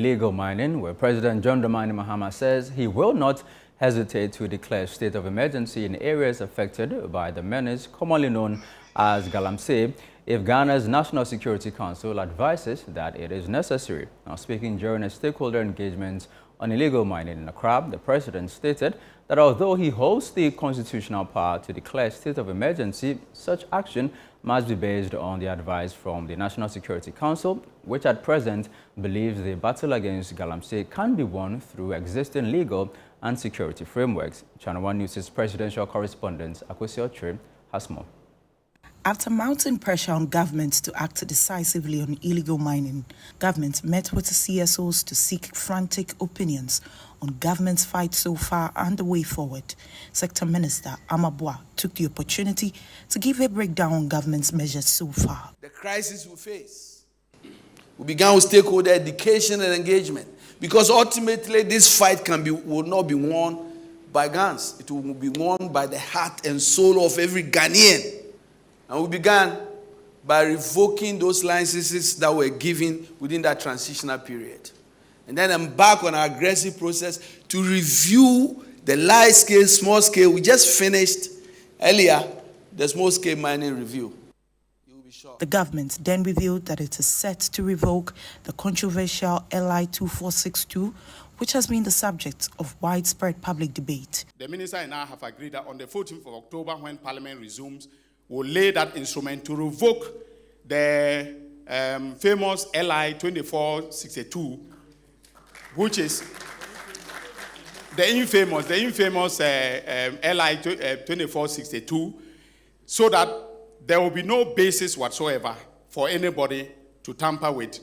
illegal mining, where President John Dramani Mahama says he will not hesitate to declare state of emergency in areas affected by the menace commonly known as Galamsey, if Ghana's National Security Council advises that it is necessary. Now, speaking during a stakeholder engagement on illegal mining in Accra, the president stated that although he holds the constitutional power to declare state of emergency, such action must be based on the advice from the National Security Council, which at present believes the battle against Galamsey can be won through existing legal and security frameworks. ChannelOne News' presidential correspondent Akwesi Otre has more. After mounting pressure on governments to act decisively on illegal mining, government met with the CSOs to seek frantic opinions on government's fight so far and the way forward. Sector Minister Amabua took the opportunity to give a breakdown on government's measures so far. The crisis we face. We began with stakeholder education and engagement, because ultimately this fight will not be won by guns. It will be won by the heart and soul of every Ghanaian. And we began by revoking those licenses that were given within that transitional period. And then embark on an aggressive process to review the large scale, small scale. We just finished earlier the small scale mining review. You will be shocked. The government then revealed that it is set to revoke the controversial LI 2462, which has been the subject of widespread public debate. The minister and I have agreed that on the 14th of October, when Parliament resumes, will lay that instrument to revoke the famous LI 2462, which is the infamous LI 2462, so that there will be no basis whatsoever for anybody to tamper with,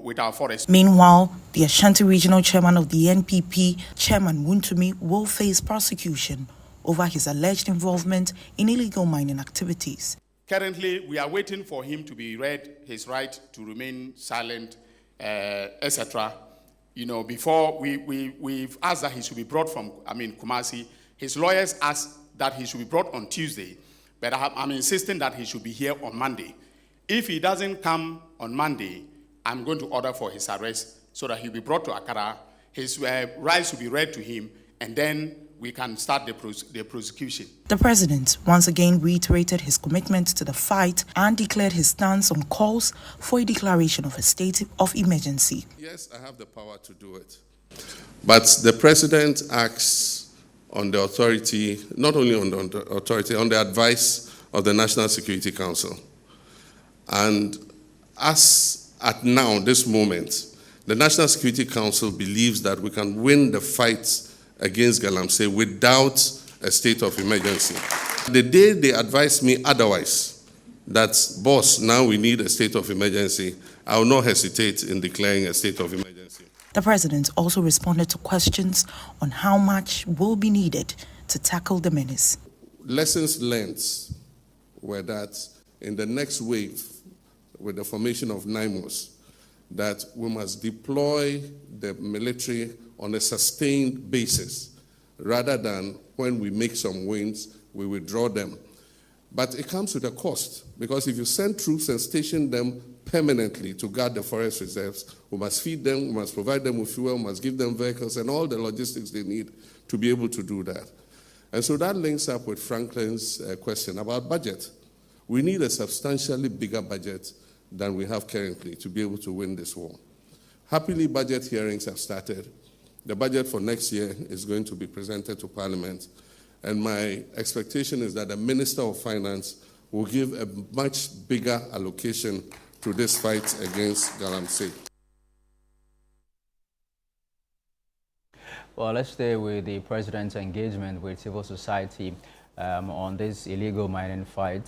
with our forests. Meanwhile, the Ashanti Regional Chairman of the NPP, Chairman Wuntumi, will face prosecution over his alleged involvement in illegal mining activities. Currently, we are waiting for him to be read his right to remain silent, etc. Before we've asked that he should be brought from, Kumasi. His lawyers asked that he should be brought on Tuesday, but I'm insisting that he should be here on Monday. If he doesn't come on Monday, I'm going to order for his arrest so that he'll be brought to Accra. His rights will be read to him, and then we can start the prosecution. The president once again reiterated his commitment to the fight and declared his stance on calls for a declaration of a state of emergency. Yes, I have the power to do it. But the president acts on the authority, not only on the authority, on the advice of the National Security Council. And as at now, this moment, the National Security Council believes that we can win the fight against Galamsey without a state of emergency. The day they advised me otherwise, that, boss, now we need a state of emergency, I will not hesitate in declaring a state of emergency. The president also responded to questions on how much will be needed to tackle the menace. Lessons learned were that in the next wave, with the formation of NIMOS, that we must deploy the military on a sustained basis, rather than when we make some wins, we withdraw them. But it comes with a cost, because if you send troops and station them permanently to guard the forest reserves, we must feed them, we must provide them with fuel, we must give them vehicles and all the logistics they need to be able to do that. And so that links up with Franklin's question about budget. We need a substantially bigger budget than we have currently to be able to win this war. Happily, budget hearings have started. The budget for next year is going to be presented to Parliament, and my expectation is that the Minister of Finance will give a much bigger allocation to this fight against Galamsey. Well, let's stay with the president's engagement with civil society on this illegal mining fight.